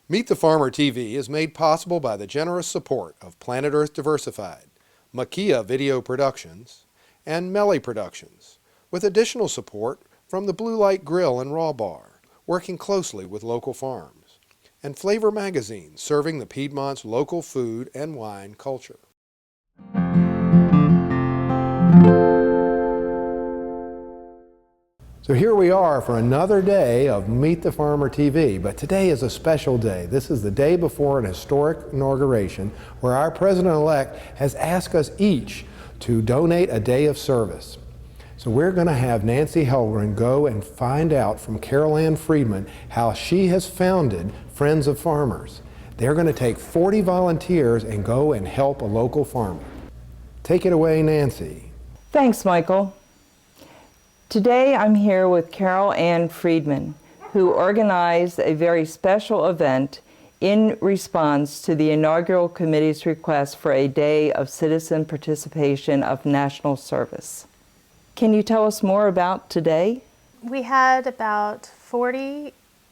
Meet the Farmer TV is made possible by the generous support of Planet Earth Diversified, Makia Video Productions, and Melly Productions, with additional support from the Blue Light Grill and Raw Bar, working closely with local farms, and Flavor Magazine, serving the Piedmont's local food and wine culture. So here we are for another day of Meet the Farmer TV, but today is a special day. This is the day before an historic inauguration where our President-elect has asked us each to donate a day of service. So we're going to have Nancy Helgren go and find out from Carol Ann Friedman how she has founded Friends of Farmers. They're going to take 40 volunteers and go and help a local farmer. Take it away, Nancy. Thanks, Michael. Today I'm here with Carol Ann Friedman, who organized a very special event in response to the inaugural committee's request for a day of citizen participation of national service. Can you tell us more about today? We had about 40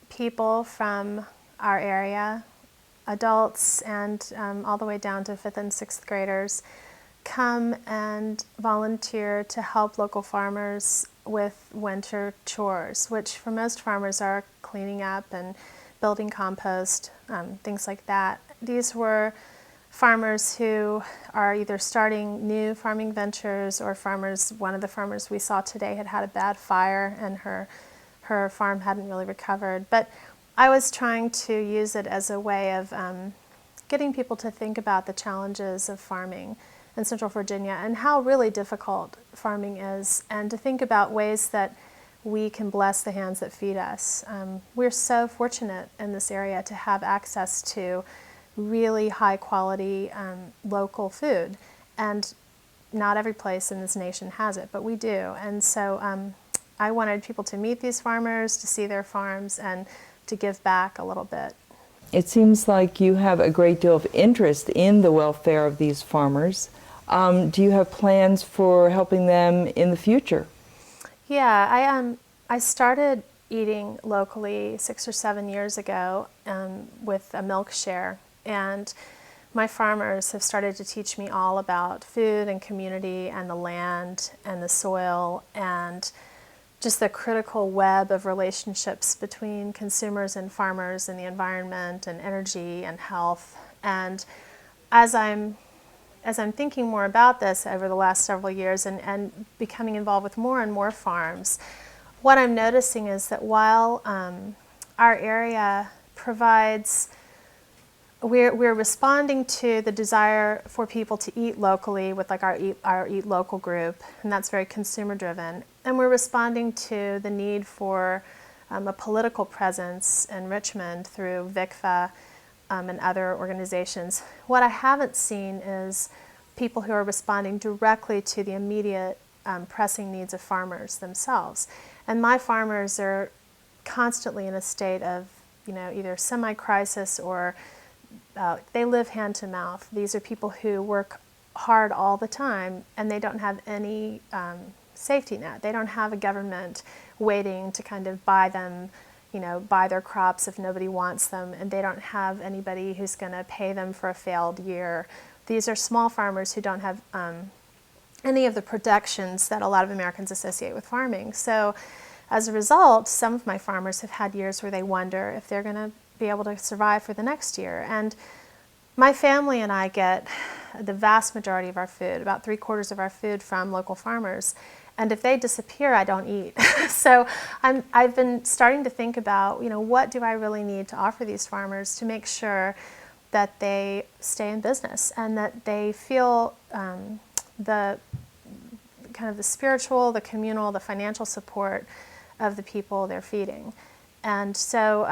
people from our area, adults and all the way down to 5th and 6th graders, come and volunteer to help local farmers with winter chores, which for most farmers are cleaning up and building compost, things like that. These were farmers who are either starting new farming ventures or farmers. One of the farmers we saw today had had a bad fire and her farm hadn't really recovered. But I was trying to use it as a way of getting people to think about the challenges of farming in Central Virginia and how really difficult farming is, and to think about ways that we can bless the hands that feed us. We're so fortunate in this area to have access to really high quality local food, and not every place in this nation has it, but we do. And so I wanted people to meet these farmers, to see their farms, and to give back a little bit. It seems like you have a great deal of interest in the welfare of these farmers. Do you have plans for helping them in the future? Yeah, I started eating locally 6 or 7 years ago with a milk share, and my farmers have started to teach me all about food and community and the land and the soil and just the critical web of relationships between consumers and farmers and the environment and energy and health. And as I'm thinking more about this over the last several years and becoming involved with more and more farms, what I'm noticing is that while our area provides, we're responding to the desire for people to eat locally with like our Eat Local group, and that's very consumer driven, and we're responding to the need for a political presence in Richmond through VICFA and other organizations. What I haven't seen is people who are responding directly to the immediate pressing needs of farmers themselves. And my farmers are constantly in a state of, either semi-crisis or they live hand to mouth. These are people who work hard all the time and they don't have any safety net. They don't have a government waiting to kind of buy them, buy their crops if nobody wants them, and they don't have anybody who's going to pay them for a failed year. These are small farmers who don't have any of the protections that a lot of Americans associate with farming. So as a result, some of my farmers have had years where they wonder if they're going to be able to survive for the next year. And my family and I get the vast majority of our food, about 3/4 of our food, from local farmers. And if they disappear, I don't eat. So I've been starting to think about, what do I really need to offer these farmers to make sure that they stay in business and that they feel the kind of the spiritual, the communal, the financial support of the people they're feeding. And so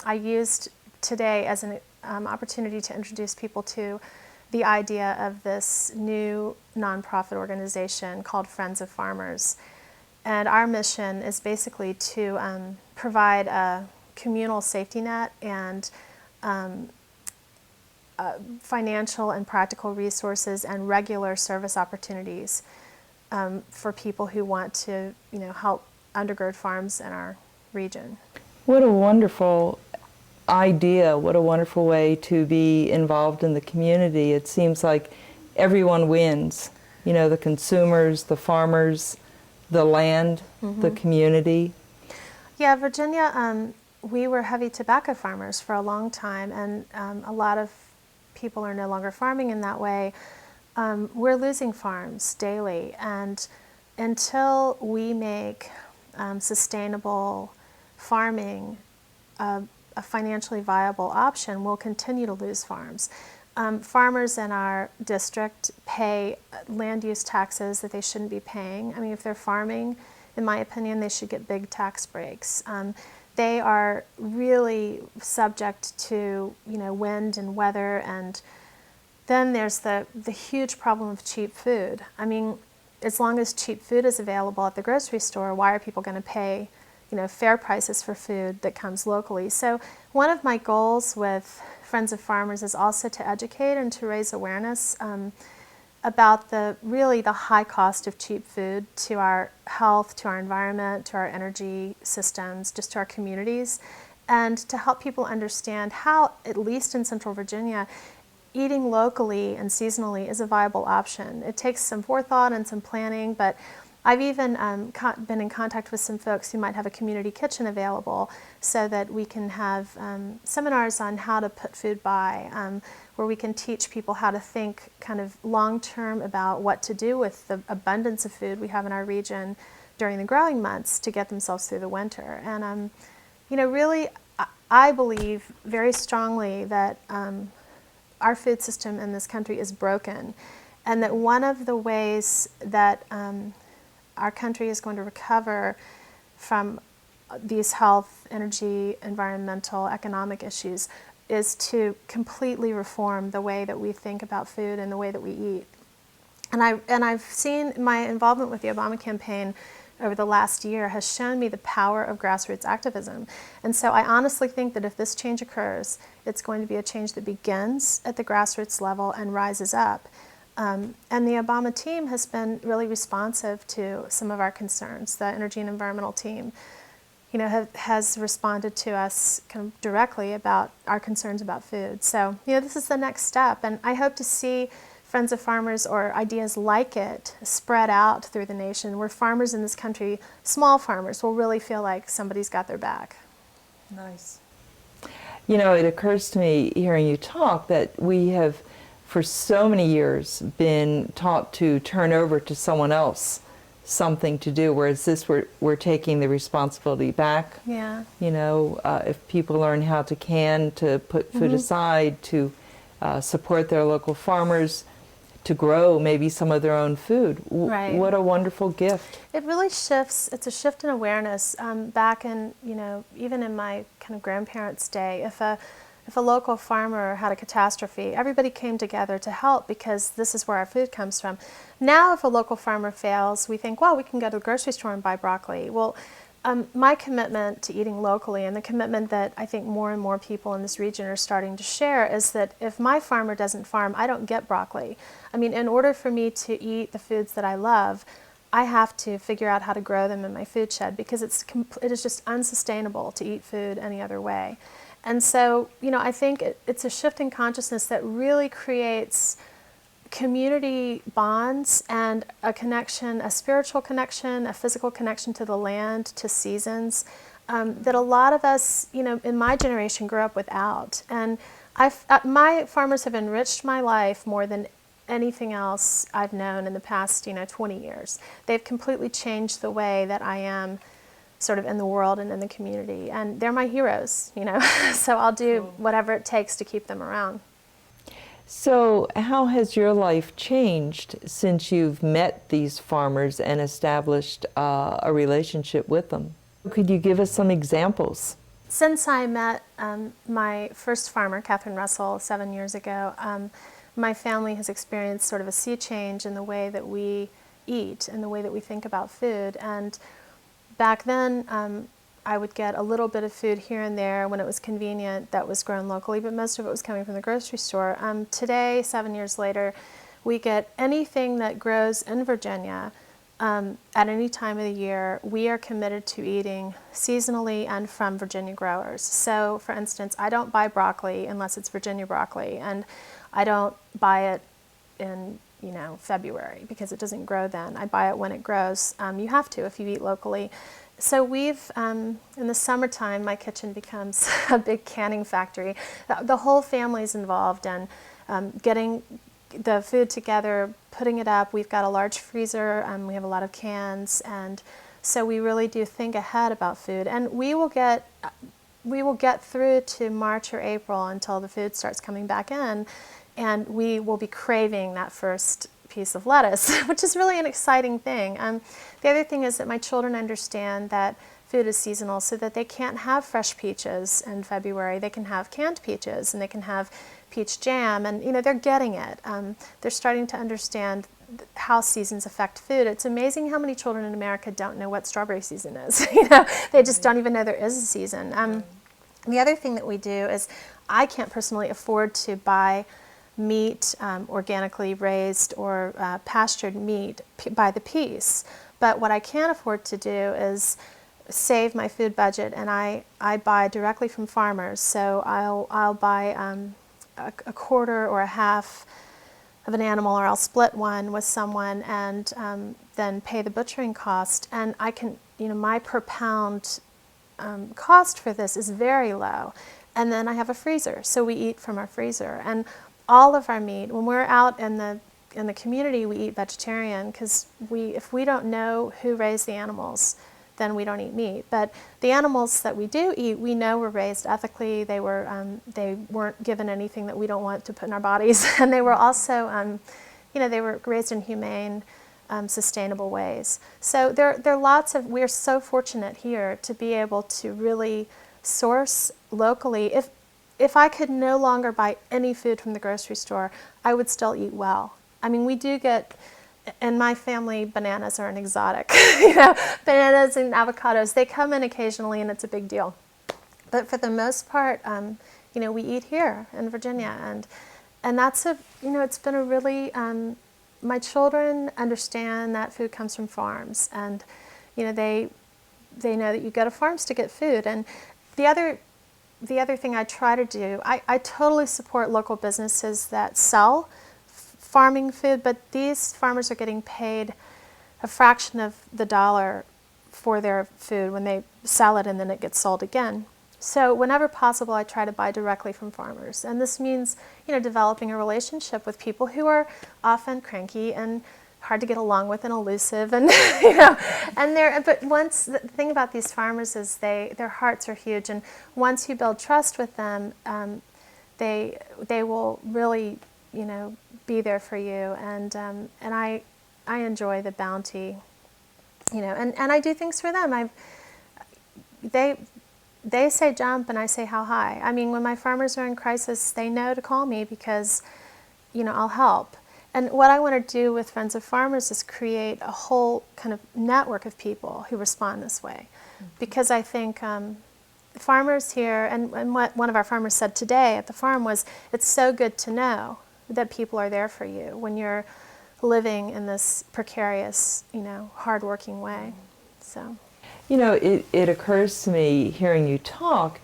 I used today as an opportunity to introduce people to the idea of this new nonprofit organization called Friends of Farmers. And our mission is basically to provide a communal safety net and financial and practical resources and regular service opportunities for people who want to, help undergird farms in our region. What a wonderful idea. What a wonderful way to be involved in the community. It seems like everyone wins. You know, the consumers, the farmers, the land, the community. Yeah, Virginia, we were heavy tobacco farmers for a long time, and a lot of people are no longer farming in that way. We're losing farms daily, and until we make sustainable farming a financially viable option, we'll continue to lose farms. Farmers in our district pay land use taxes that they shouldn't be paying. I mean, if they're farming, in my opinion, they should get big tax breaks. They are really subject to, wind and weather, and then there's the huge problem of cheap food. I mean, as long as cheap food is available at the grocery store, why are people going to pay, fair prices for food that comes locally? So one of my goals with Friends of Farmers is also to educate and to raise awareness about the high cost of cheap food to our health, to our environment, to our energy systems, just to our communities, and to help people understand how, at least in Central Virginia, eating locally and seasonally is a viable option. It takes some forethought and some planning, but I've even been in contact with some folks who might have a community kitchen available so that we can have seminars on how to put food by, where we can teach people how to think kind of long-term about what to do with the abundance of food we have in our region during the growing months to get themselves through the winter. And, really, I believe very strongly that our food system in this country is broken, and that one of the ways that our country is going to recover from these health, energy, environmental, economic issues is to completely reform the way that we think about food and the way that we eat. And I've seen my involvement with the Obama campaign over the last year has shown me the power of grassroots activism. And so I honestly think that if this change occurs, it's going to be a change that begins at the grassroots level and rises up. And the Obama team has been really responsive to some of our concerns. The Energy and Environmental team, has responded to us kind of directly about our concerns about food. So, this is the next step, and I hope to see Friends of Farmers or ideas like it spread out through the nation, where farmers in this country, small farmers, will really feel like somebody's got their back. Nice. It occurs to me hearing you talk that we have for so many years been taught to turn over to someone else something to do, whereas this we're taking the responsibility back. Yeah. If people learn how to put food aside, to support their local farmers, to grow maybe some of their own food. Right. What a wonderful gift. It really shifts. It's a shift in awareness. Back in, even in my kind of grandparents' day, if a local farmer had a catastrophe, everybody came together to help because this is where our food comes from. Now, if a local farmer fails, we think, well, we can go to the grocery store and buy broccoli. Well, my commitment to eating locally, and the commitment that I think more and more people in this region are starting to share, is that if my farmer doesn't farm, I don't get broccoli. I mean, in order for me to eat the foods that I love, I have to figure out how to grow them in my food shed, because it is just unsustainable to eat food any other way. And so, I think it's a shift in consciousness that really creates community bonds and a connection, a spiritual connection, a physical connection to the land, to seasons, that a lot of us, in my generation grew up without. And my farmers have enriched my life more than anything else I've known in the past, 20 years. They've completely changed the way that I am sort of in the world and in the community. And they're my heroes, so I'll do whatever it takes to keep them around. So how has your life changed since you've met these farmers and established a relationship with them? Could you give us some examples? Since I met my first farmer, Catherine Russell, 7 years ago, my family has experienced sort of a sea change in the way that we eat and the way that we think about food. And back then, I would get a little bit of food here and there when it was convenient that was grown locally, but most of it was coming from the grocery store. Today, 7 years later, we get anything that grows in Virginia at any time of the year, we are committed to eating seasonally and from Virginia growers. So, for instance, I don't buy broccoli unless it's Virginia broccoli, and I don't buy it in February because it doesn't grow then. I buy it when it grows. You have to if you eat locally. So we've, in the summertime, my kitchen becomes a big canning factory. The whole family's involved in getting the food together, putting it up. We've got a large freezer, we have a lot of cans, and so we really do think ahead about food. And we will get through to March or April until the food starts coming back in, and we will be craving that first piece of lettuce, which is really an exciting thing. The other thing is that my children understand that food is seasonal, so that they can't have fresh peaches in February. They can have canned peaches, and they can have peach jam, and they're getting it. They're starting to understand how seasons affect food. It's amazing how many children in America don't know what strawberry season is. They just don't even know there is a season. The other thing that we do is, I can't personally afford to buy meat, organically raised or pastured meat by the piece. But what I can afford to do is save my food budget, and I buy directly from farmers. So I'll buy a quarter or a half of an animal, or I'll split one with someone and then pay the butchering cost. And I can, my per pound cost for this is very low. And then I have a freezer, so we eat from our freezer. And all of our meat, when we're out in the community, we eat vegetarian, because if we don't know who raised the animals, then we don't eat meat. But the animals that we do eat, we know were raised ethically. They weren't given anything that we don't want to put in our bodies, and they were also, they were raised in humane, sustainable ways. So there are lots of. We're so fortunate here to be able to really source locally. If I could no longer buy any food from the grocery store, I would still eat well. I mean, we do get, in my family, bananas are an exotic. Bananas and avocados, they come in occasionally, and it's a big deal. But for the most part, we eat here in Virginia, and that's it's been a really, my children understand that food comes from farms, and they know that you go to farms to get food. And the other thing I try to do, I totally support local businesses that sell farming food, but these farmers are getting paid a fraction of the dollar for their food when they sell it, and then it gets sold again. So whenever possible, I try to buy directly from farmers. And this means, developing a relationship with people who are often cranky and hard to get along with and elusive, and but the thing about these farmers is their hearts are huge, and once you build trust with them, they will really be there for you, and I enjoy the bounty, and I do things for them. They say jump, and I say how high. I mean, when my farmers are in crisis, they know to call me, because I'll help. And what I want to do with Friends of Farmers is create a whole kind of network of people who respond this way. Because I think farmers here, and what one of our farmers said today at the farm was, it's so good to know that people are there for you when you're living in this precarious, hard-working way. So, it occurs to me, hearing you talk,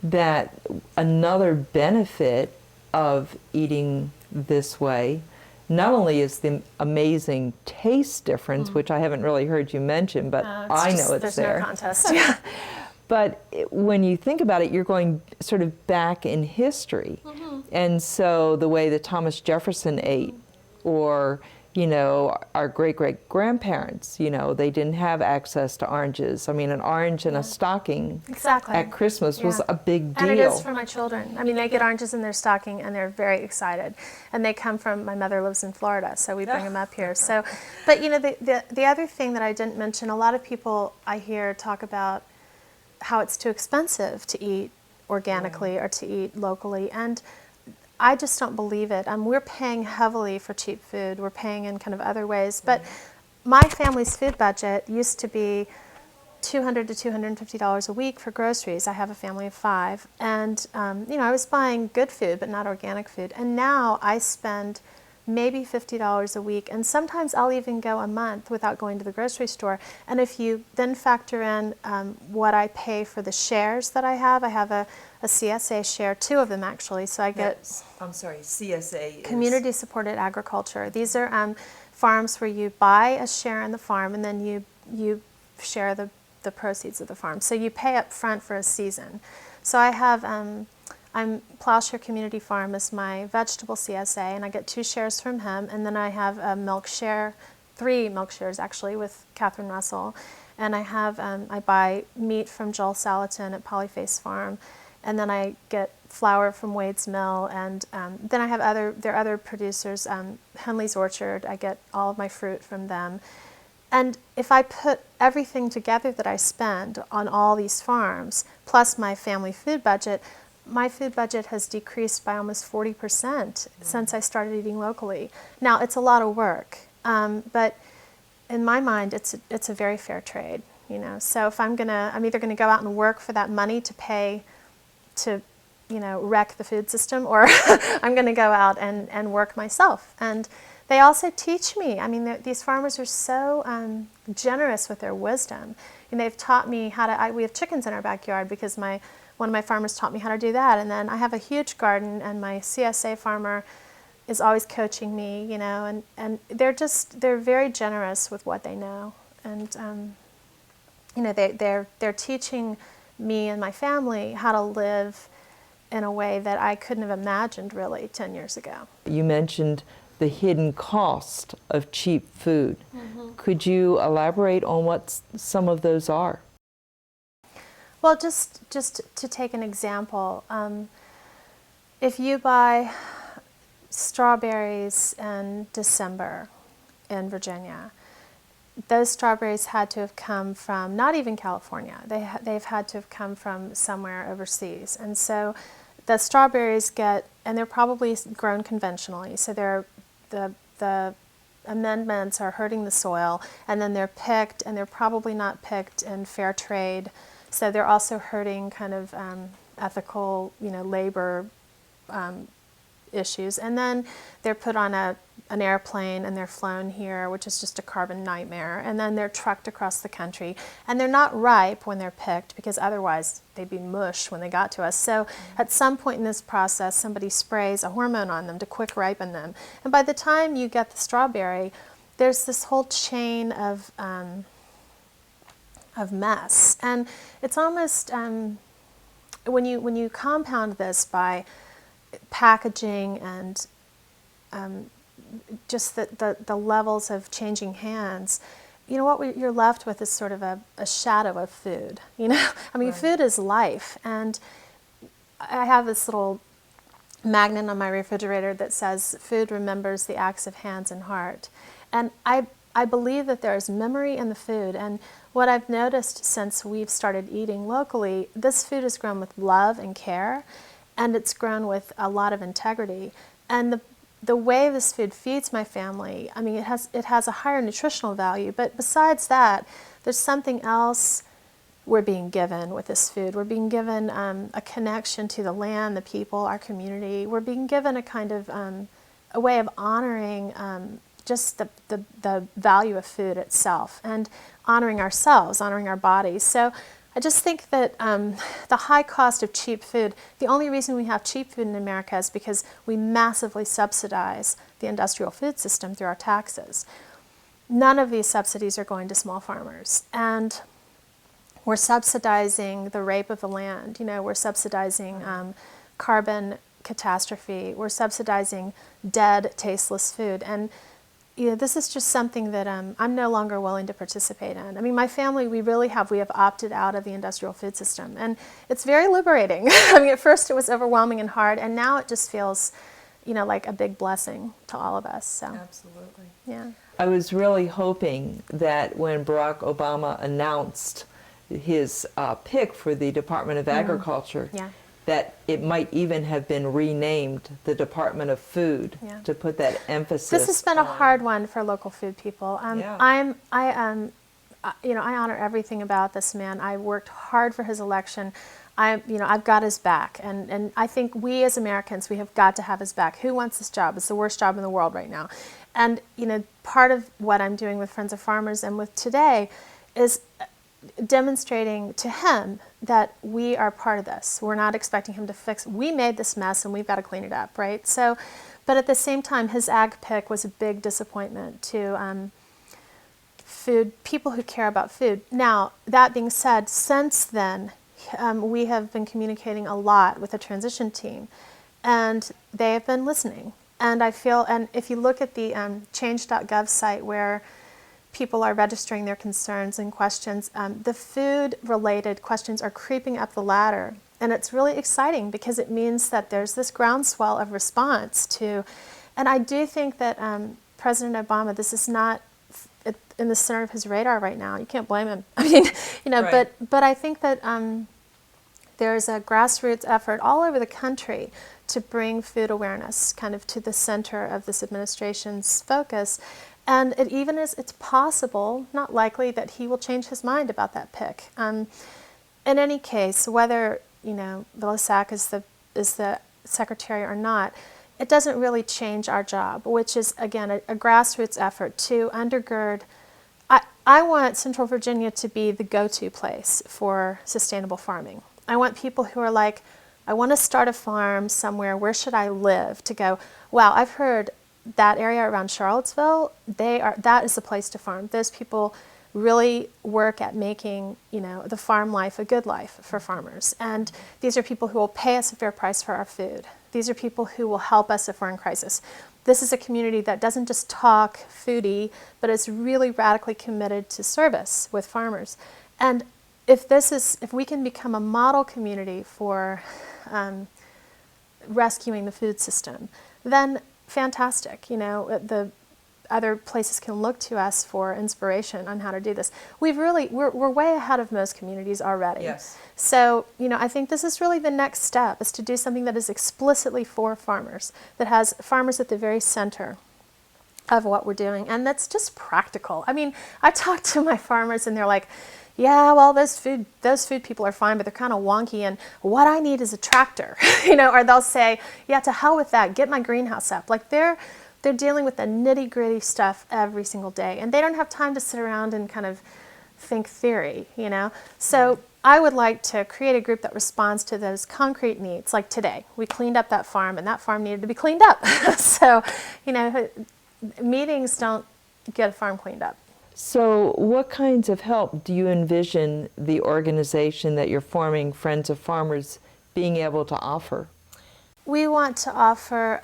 that another benefit of eating this way not only is the amazing taste difference, which I haven't really heard you mention, but I know it's there. There's no contest. Yeah. But when you think about it, you're going sort of back in history. And so the way that Thomas Jefferson ate, or, our great-great-grandparents, they didn't have access to oranges. I mean, an orange in a stocking at Christmas was a big deal. And it is for my children. I mean, they get oranges in their stocking, and they're very excited. And they come from, my mother lives in Florida, so we bring them up here. So, but, the other thing that I didn't mention, a lot of people I hear talk about how it's too expensive to eat organically or to eat locally, and I just don't believe it. We're paying heavily for cheap food. We're paying in kind of other ways. But my family's food budget used to be $200 to $250 a week for groceries. I have a family of 5. And, I was buying good food, but not organic food. And now I spend maybe $50 a week, and sometimes I'll even go a month without going to the grocery store. And if you then factor in what I pay for the shares that I have a CSA share, 2 of them actually, so I get... I'm sorry, CSA is... Community Supported Agriculture. These are farms where you buy a share in the farm and then you share the proceeds of the farm. So you pay up front for a season. So I have... Plowshare Community Farm is my vegetable CSA, and I get 2 shares from him, and then I have a milk share, 3 milk shares actually, with Catherine Russell, and I have I buy meat from Joel Salatin at Polyface Farm, and then I get flour from Wade's Mill, and then I have there are other producers, Henley's Orchard. I get all of my fruit from them, and if I put everything together that I spend on all these farms plus my family food budget, my food budget has decreased by almost 40% since I started eating locally. Now, it's a lot of work, but in my mind, it's a very fair trade. You know, so if I'm either gonna go out and work for that money to pay to, you know, wreck the food system, or I'm gonna go out and work myself. And they also teach me. I mean, these farmers are so generous with their wisdom, and they've taught me how to. We have chickens in our backyard because one of my farmers taught me how to do that. And then I have a huge garden, and my CSA farmer is always coaching me, you know, and they're very generous with what they know. And, you know, they're teaching me and my family how to live in a way that I couldn't have imagined really 10 years ago. You mentioned the hidden cost of cheap food. Mm-hmm. Could you elaborate on what some of those are? Well, just to take an example, if you buy strawberries in December in Virginia, those strawberries had to have come from not even California. They've had to have come from somewhere overseas, and so the strawberries and they're probably grown conventionally. So the amendments are hurting the soil, and then they're picked, and they're probably not picked in fair trade. So they're also hurting kind of ethical, you know, labor issues. And then they're put on an airplane and they're flown here, which is just a carbon nightmare. And then they're trucked across the country. And they're not ripe when they're picked, because otherwise they'd be mush when they got to us. So at some point in this process, somebody sprays a hormone on them to quick ripen them. And by the time you get the strawberry, there's this whole chain of mess. And it's almost, when you compound this by packaging and just the levels of changing hands, you know, what you're left with is sort of a shadow of food, you know? I mean, right. Food is life. And I have this little magnet on my refrigerator that says, "Food remembers the acts of hands and heart." And I believe that there is memory in the food, and what I've noticed since we've started eating locally, this food is grown with love and care, and it's grown with a lot of integrity. And the way this food feeds my family, I mean, it has a higher nutritional value, but besides that, there's something else we're being given with this food. We're being given a connection to the land, the people, our community. We're being given a kind of a way of honoring just the value of food itself, and honoring ourselves, honoring our bodies. So I just think that the high cost of cheap food, the only reason we have cheap food in America is because we massively subsidize the industrial food system through our taxes. None of these subsidies are going to small farmers. And we're subsidizing the rape of the land. You know, we're subsidizing carbon catastrophe. We're subsidizing dead, tasteless food. And you know, this is just something that I'm no longer willing to participate in. I mean, my family, we have opted out of the industrial food system, and it's very liberating. I mean, at first it was overwhelming and hard, and now it just feels, you know, like a big blessing to all of us. So. Absolutely. Yeah. I was really hoping that when Barack Obama announced his pick for the Department of Agriculture, yeah. that it might even have been renamed the Department of Food, yeah. to put that emphasis. This has been a hard one for local food people. Yeah. You know, I honor everything about this man. I worked hard for his election. I've got his back, and I think we as Americans, we have got to have his back. Who wants this job? It's the worst job in the world right now. And part of what I'm doing with Friends of Farmers and with today is demonstrating to him that we are part of this. We're not expecting him to fix. We made this mess and we've got to clean it up, right? So, but at the same time, his ag pick was a big disappointment to people who care about food. Now, that being said, since then, we have been communicating a lot with the transition team, and they have been listening. And I feel, and if you look at the change.gov site where people are registering their concerns and questions, the food-related questions are creeping up the ladder. And it's really exciting because it means that there's this groundswell of response to, and I do think that President Obama, this is not in the center of his radar right now. You can't blame him. I mean, right. but I think that there's a grassroots effort all over the country to bring food awareness kind of to the center of this administration's focus. And it's possible, not likely, that he will change his mind about that pick. In any case, whether Vilsack is the secretary or not, it doesn't really change our job, which is, again, a grassroots effort to undergird. I want Central Virginia to be the go-to place for sustainable farming. I want people who are like, I want to start a farm somewhere, where should I live? To go, wow, I've heard that area around Charlottesville, that is the place to farm. Those people really work at making, the farm life a good life for farmers. And these are people who will pay us a fair price for our food. These are people who will help us if we're in crisis. This is a community that doesn't just talk foodie, but is really radically committed to service with farmers. And if we can become a model community for rescuing the food system, then fantastic. The other places can look to us for inspiration on how to do this. We're way ahead of most communities already. Yes. So, I think this is really the next step, is to do something that is explicitly for farmers, that has farmers at the very center of what we're doing, and that's just practical. I mean, I talk to my farmers and they're like, yeah, well, those food people are fine, but they're kind of wonky, and what I need is a tractor, or they'll say, yeah, to hell with that, get my greenhouse up. Like they're dealing with the nitty-gritty stuff every single day, and they don't have time to sit around and kind of think theory, So I would like to create a group that responds to those concrete needs. Like today, we cleaned up that farm, and that farm needed to be cleaned up. So, meetings don't get a farm cleaned up. So what kinds of help do you envision the organization that you're forming, Friends of Farmers, being able to offer? We want to offer,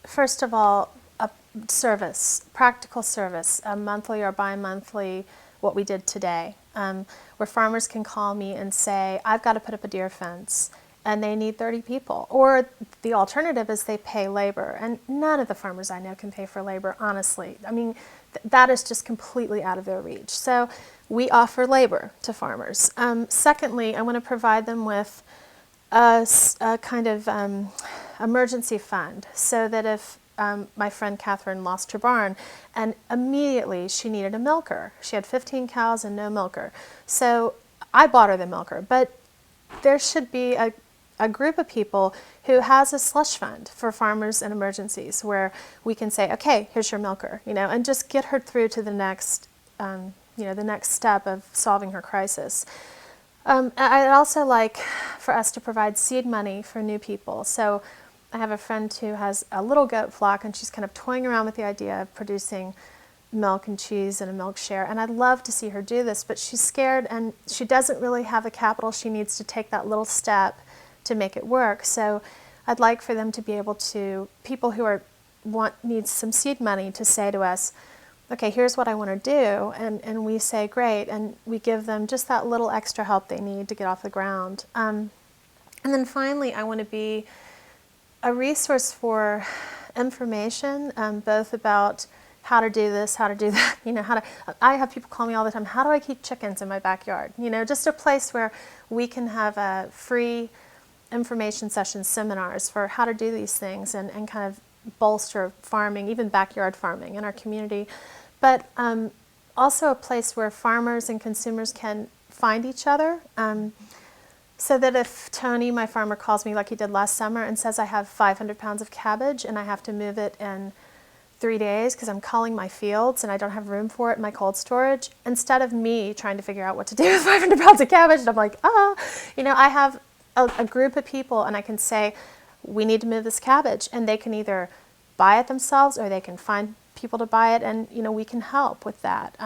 first of all, a service, practical service, a monthly or bi-monthly, what we did today, where farmers can call me and say, I've got to put up a deer fence, and they need 30 people. Or the alternative is they pay labor, and none of the farmers I know can pay for labor, honestly. I mean, that is just completely out of their reach. So we offer labor to farmers. Secondly, I want to provide them with a kind of emergency fund, so that if my friend Catherine lost her barn, and immediately she needed a milker. She had 15 cows and no milker. So I bought her the milker, but there should be a group of people who has a slush fund for farmers and emergencies, where we can say, okay, here's your milker, and just get her through to the next, the next step of solving her crisis. I'd also like for us to provide seed money for new people. So I have a friend who has a little goat flock, and she's kind of toying around with the idea of producing milk and cheese and a milk share, and I'd love to see her do this, but she's scared, and she doesn't really have the capital she needs to take that little step to make it work. So I'd like for them to be able to, people who need some seed money, to say to us, okay, here's what I want to do, and we say, great, and we give them just that little extra help they need to get off the ground. And then finally, I want to be a resource for information, both about how to do this, how to do that, I have people call me all the time, how do I keep chickens in my backyard? Just a place where we can have a free information sessions, seminars for how to do these things, and kind of bolster farming, even backyard farming in our community. But also a place where farmers and consumers can find each other. So that if Tony, my farmer, calls me like he did last summer and says I have 500 pounds of cabbage and I have to move it in 3 days because I'm culling my fields and I don't have room for it in my cold storage, instead of me trying to figure out what to do with 500 pounds of cabbage, I'm like, I have a group of people and I can say, we need to move this cabbage, and they can either buy it themselves or they can find people to buy it, and we can help with that.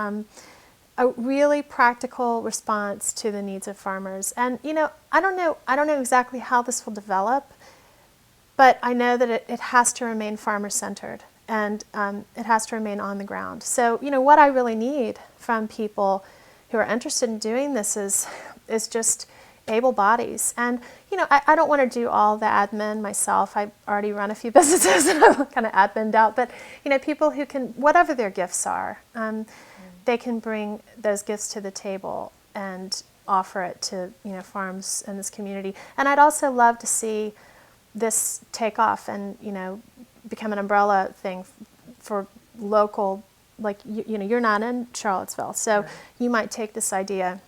A really practical response to the needs of farmers. And I don't know exactly how this will develop, but I know that it has to remain farmer-centered, and it has to remain on the ground. So what I really need from people who are interested in doing this is just able bodies. And I don't want to do all the admin myself. I already run a few businesses and I'm kind of admined out, but people who can, whatever their gifts are, they can bring those gifts to the table and offer it to farms in this community. And I'd also love to see this take off and become an umbrella thing for local, like you're not in Charlottesville, so you might take this idea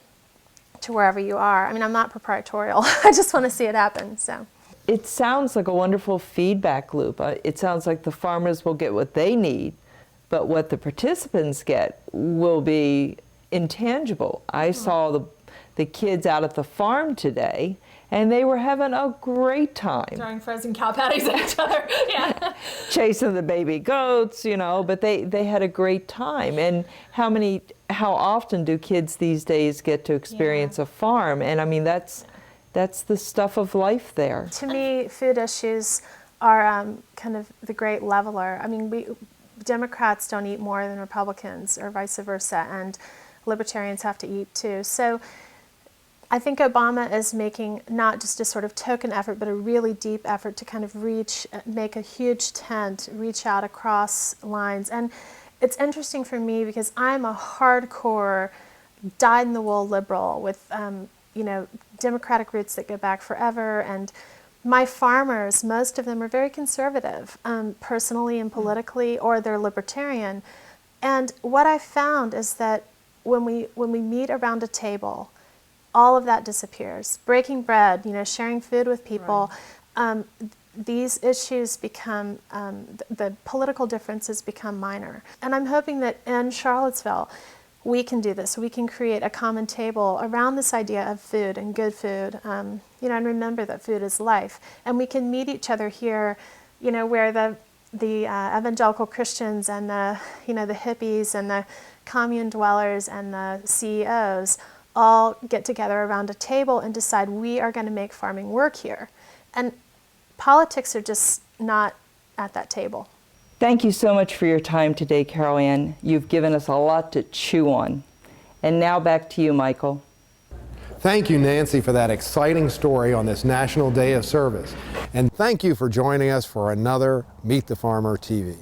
to wherever you are. I mean, I'm not proprietorial. I just want to see it happen. So It sounds like a wonderful feedback loop. It sounds like the farmers will get what they need, but what the participants get will be intangible. I saw the kids out at the farm today, and they were having a great time. Throwing frozen cow patties at each other. Yeah. Chasing the baby goats, but they had a great time. And how often do kids these days get to experience a farm? And I mean, that's the stuff of life there. to me, food issues are kind of the great leveler. I mean, Democrats don't eat more than Republicans, or vice versa, and libertarians have to eat too. So I think Obama is making not just a sort of token effort, but a really deep effort to kind of make a huge tent, reach out across lines. And it's interesting for me because I'm a hardcore, dyed-in-the-wool liberal with, Democratic roots that go back forever. And my farmers, most of them are very conservative, personally and politically, or they're libertarian. And what I found is that when we meet around a table, all of that disappears. Breaking bread, sharing food with people, these issues become, the political differences become minor. And I'm hoping that in Charlottesville, we can do this. We can create a common table around this idea of food and good food, and remember that food is life. And we can meet each other here, where the evangelical Christians and the hippies and the commune dwellers and the CEOs all get together around a table and decide we are going to make farming work here. And politics are just not at that table. Thank you so much for your time today, Carol Ann. You've given us a lot to chew on. And now back to you, Michael. Thank you, Nancy, for that exciting story on this National Day of Service. And thank you for joining us for another Meet the Farmer TV.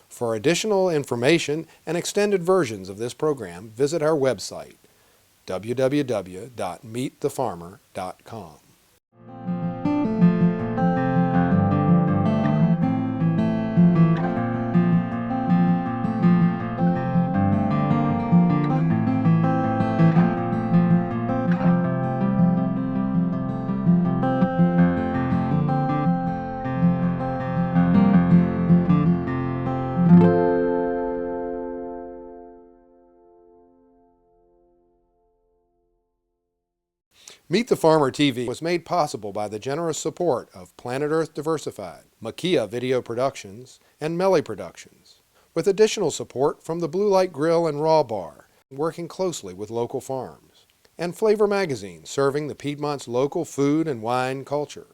For additional information and extended versions of this program, visit our website, www.meetthefarmer.com. Meet the Farmer TV was made possible by the generous support of Planet Earth Diversified, Makia Video Productions, and Melly Productions, with additional support from the Blue Light Grill and Raw Bar, working closely with local farms, and Flavor Magazine, serving the Piedmont's local food and wine culture.